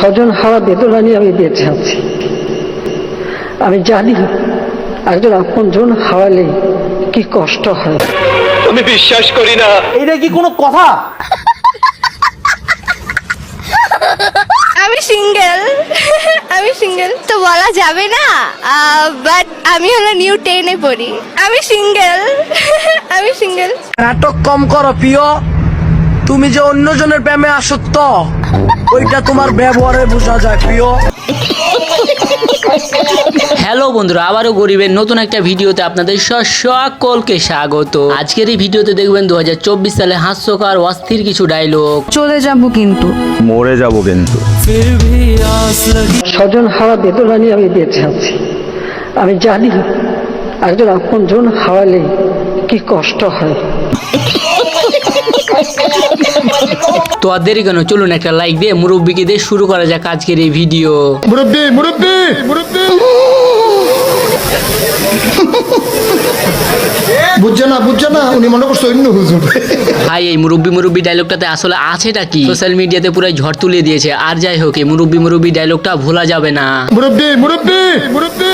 স্বজন হারা বেদনা নিয়ে আমি বেঁচে আছি। আমি জানি একজন আপনজন হারালে কি কষ্ট হয়। আমি বিশ্বাস করি না। এটা কি কোনো কথা? আমি সিঙ্গেল তো বলা যাবে না, বাট আমি হলো নিউ 10-এ পড়ি। আমি সিঙ্গেল। নাটক কম করো প্রিয়, তুমি যে অন্যজনের প্রেমে আসক্ত ওইটা তোমার ব্যবহারে বোঝা যায় প্রিয়। হ্যালো বন্ধুরা, আবারও গরিবের নতুন একটা ভিডিওতে আপনাদের সকলকে স্বাগত। আজকের এই ভিডিওতে দেখবেন 2024 সালে হাস্যকর অস্থির কিছু ডায়লগ। চলে যাব কিন্তু মরে যাব কিন্তু স্বজন হারা বেদনা নিয়ে আমি বেঁচে আছি। আমি জানি একজন আপনজন হারালে কি কষ্ট হয়। তো আর দেরি কেন, চলুন একটা লাইক দিয়ে মুরব্বিকে দিয়ে শুরু করা যাক আজকের এই ভিডিও। মুরব্বি মুরব্বি মুরব্বি বুঝছে না উনি মনে করছে অন্য হুজুর। ভাই, এই মুরব্বি ডায়লগটাতে আসলে আছেটা কি? সোশ্যাল মিডিয়াতে পুরো ঝড় তুলে দিয়েছে। আর যাই হোক, এই মুরব্বি ডায়লগটা ভোলা যাবে না। মুরব্বি মুরব্বি মুরব্বি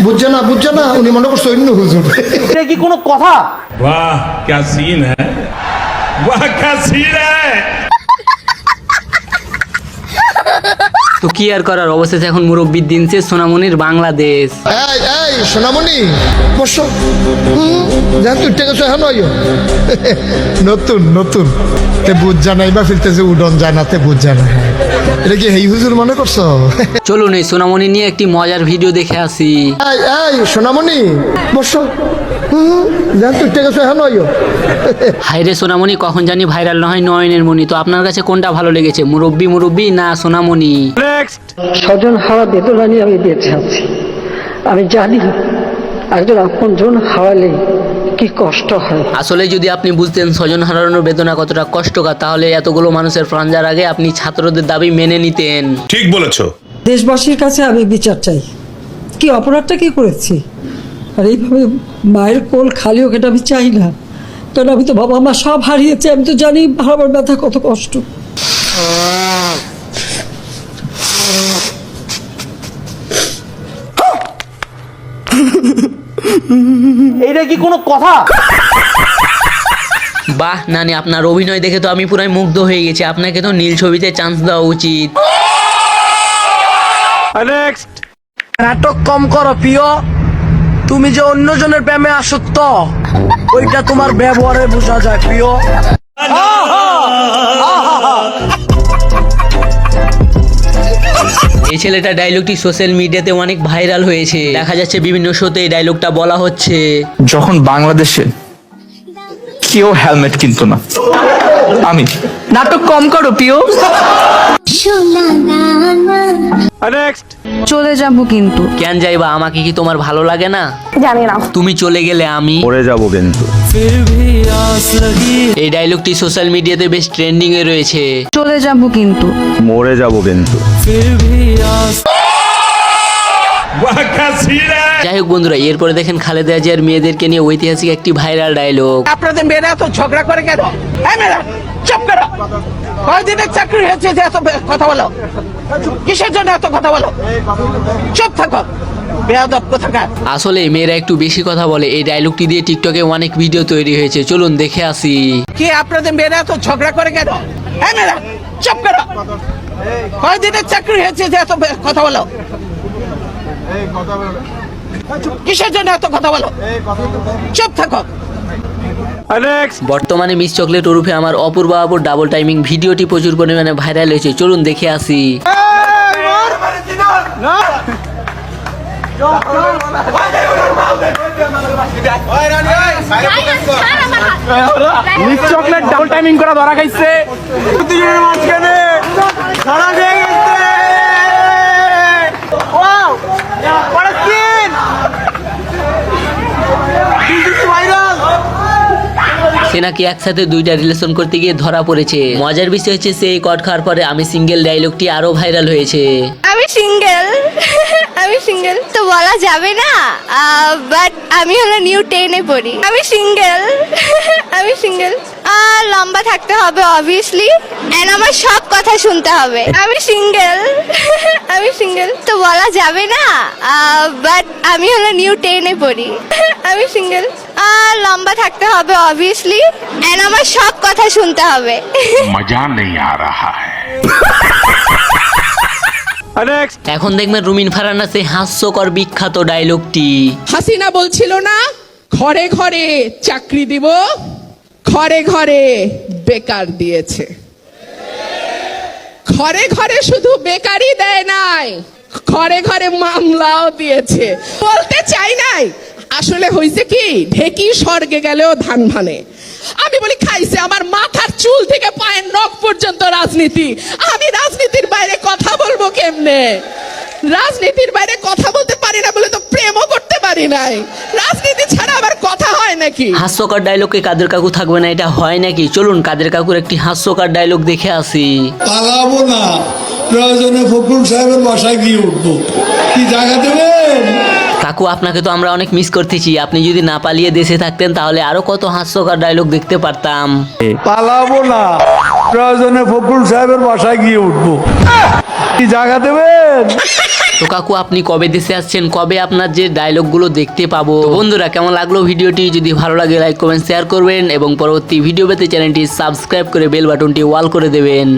বুঝছে না উনি মনে করছে অন্য হুজুর। এটা কি কোনো কথা? वाह क्या सीन है, वाह क्या सीन है। তো কি আর করার, অবশেষে এখন মুরব্বির দিন শেষ। সোনামণির বাংলাদেশ। এই সোনামণি বসো। জান তুই টেকে এখন নতুন নতুন তে বুঝ জানাই বা ফিরতেছে উডন জানাতে বুঝ জানা। এটা কি এই হুজুর মনে করছো? চলুন এই সোনামণি নিয়ে একটি মজার ভিডিও দেখে আসি। এই সোনামণি বসো। জান তুই টেকে এখন হাইরে সোনামণি, কখন জানি ভাইরাল না হয় নয়নের মণি। তো আপনার কাছে কোনটা ভালো লেগেছে, মুরব্বি না সোনামণি? স্বজন হারা বেদনা নিয়ে আমি বেঁচে আছি। আমি জানি একজন আপনজন হারালে কি কষ্ট হয়। আসলে যদি আপনি বুঝতেন স্বজন হারানোর বেদনা কতটা কষ্টকর, তাহলে এতগুলো মানুষের প্রাণ যাওয়ার আগে আপনি ছাত্রদের দাবি মেনে নিতেন। ঠিক বলেছো। দেশবাসীর কাছে আমি বিচার চাই। কি অপরাধটা কি করেছি? আর এইভাবে মায়ের কোল খালি হোক এটা আমি চাই না। কারণ আমি তো বাবা মা সব হারিয়েছি, আমি তো জানি হারাবার ব্যথা কত কষ্ট। এটা কি কোনো কথা? বাহ নানি, আপনার অভিনয় দেখে তো আমি পুরাই মুগ্ধ হয়ে গেছি। আপনাকে তো নীল ছবিতে চান্স দেওয়া উচিত। নাটক কম করো প্রিয়, তুমি যে অন্যজনের প্রেমে আসক্ত ওইটা তোমার ব্যবহারে বোঝা যায় প্রিয়। এই ছেলেটা ডায়লগটি সোশ্যাল মিডিয়াতে অনেক ভাইরাল হয়েছে। দেখা যাচ্ছে বিভিন্ন শোতে এই ডায়লগটা বলা হচ্ছে। যখন বাংলাদেশে কেউ হেলমেট কিনতো না, আমি নাটক কম করো প্রিয়। চলে যাব কিন্তু কেন যাইবা, আমাকে কি তোমার ভালো লাগে না? জানি না। তুমি চলে গেলে আমি মরে যাব কিন্তু এই ডায়লগটি সোশ্যাল মিডিয়াতে বেশ ট্রেন্ডিং এ রয়েছে। চলে যাব কিন্তু মরে যাব কিন্তু वाह क्या सीन है। যাই হোক বন্ধুরা, এরপরে দেখেন খালেদা জিয়ার মেয়েদেরকে নিয়ে ঐতিহাসিক একটি ভাইরাল ডায়লগ। আপনাদের মেয়েরা তো ঝগড়া করে কেন? এই মেয়েরা চুপ করো। কয়দিনের চাকরি হয়েছে যে এত কথা বলো? কিসের জন্য এত কথা বলো? চুপ থাকো বেয়াদব কোথাকার। আসলে মেয়েরা একটু বেশি কথা বলে। এই ডায়লগটি দিয়ে টিকটকে অনেক ভিডিও তৈরি হয়েছে। চলুন দেখে আসি। কি আপনাদের মেয়েরা তো ঝগড়া করে কেন? এই মেয়েরা চুপ করো। কয়দিনের চাকরি হয়েছে যে এত কথা বলো? কিসের জন্য এত কথা বলো? চুপ থাকো। বর্তমানে মিস চকলেট ওরফে আমার অপূর্বা আপুর ডাবল টাইমিং ভিডিওটি প্রচুর পরিমাণে ভাইরাল হয়েছে। চলুন দেখে আসি। মিস চকলেট ডাবল টাইমিং করা ধরা খাইছে। দুজনের মাঝখানে ধরা দিয়ে গেছে। Wow what a scene! This is viral. সে নাকি একসাথে দুইটা রিলেশন করতে গিয়ে ধরা পড়েছে। মজার বিষয় হচ্ছে সেই কট খাওয়ার পরে আমি সিঙ্গেল ডায়লগটি আরো ভাইরাল হয়েছে। আমি সিঙ্গেল আমি সিঙ্গেল তো বলা যাবে না, বাট আমি হলো নিউ 10-এ পড়ি। আমি সিঙ্গেল আমি সিঙ্গেল। লম্বা থাকতে হবে অবভিয়াসলি, এন্ড আমার সব কথা শুনতে হবে। আমি সিঙ্গেল আমি সিঙ্গেল তো বলা যাবে না, বাট আমি হলো নিউ 10-এ পড়ি। আমি সিঙ্গেল। লম্বা থাকতে হবে অবভিয়াসলি, এন্ড আমার সব কথা শুনতে হবে। मजा नहीं आ रहा है। এখন দেখবেন রুমিন ফারহানা সেই হাস্যকর বিখ্যাত ডায়লগটি। হাসিনা বলছিল না ঘরে ঘরে চাকরি দিব, ঘরে ঘরে বেকার দিয়েছে। ঘরে ঘরে শুধু বেকারই দেয় নাই, ঘরে ঘরে মামলাও দিয়েছে। বলতে চাই নাই, আসলে হয়েছে কি ঢেকি স্বর্গে গেলেও ধান ভানে। আমি বলি খাইছে আমার মাথার চুল থেকে পায়ের নখ পর্যন্ত রাজনীতি। আমি রাজনীতির বাইরে কথা বলবো কেমনে? রাজনীতির বাইরে কথা বলতে পারি না বলে তো প্রেমও করতে পারি নাই। রাজনীতি ছাড়া আবার কথা হয় নাকি? হাস্যকর ডায়লগে কাদের কাকু থাকবে না, এটা হয় নাকি? চলুন কাদের কাকুর একটি হাস্যকর ডায়লগ দেখে আসি। পালাবো না, প্রয়োজনে ফখরুল সাহেবের বাসায় গিয়ে উঠবো। কি জায়গা দেবেন? কাকু আপনাকে তো আমরা অনেক মিস করতেছি। আপনি যদি না পালিয়ে দেশে থাকতেন তাহলে আরো কত হাস্যকর ডায়লগ দেখতে পারতাম। পালাবো না, প্রয়োজনে ফখরুল সাহেবের বাসায় গিয়ে উঠবো। কি জায়গা দেবেন? তো কাকু আপনি কবে দেশে আসছেন, কবে আপনার যে ডায়লগগুলো দেখতে পাবো? তো বন্ধুরা কেমন লাগলো ভিডিওটি? যদি ভালো লাগে লাইক কমেন্ট শেয়ার করবেন এবং পরবর্তী ভিডিও পেতে চ্যানেলটি সাবস্ক্রাইব করে বেল বাটনটি অল করে দেবেন।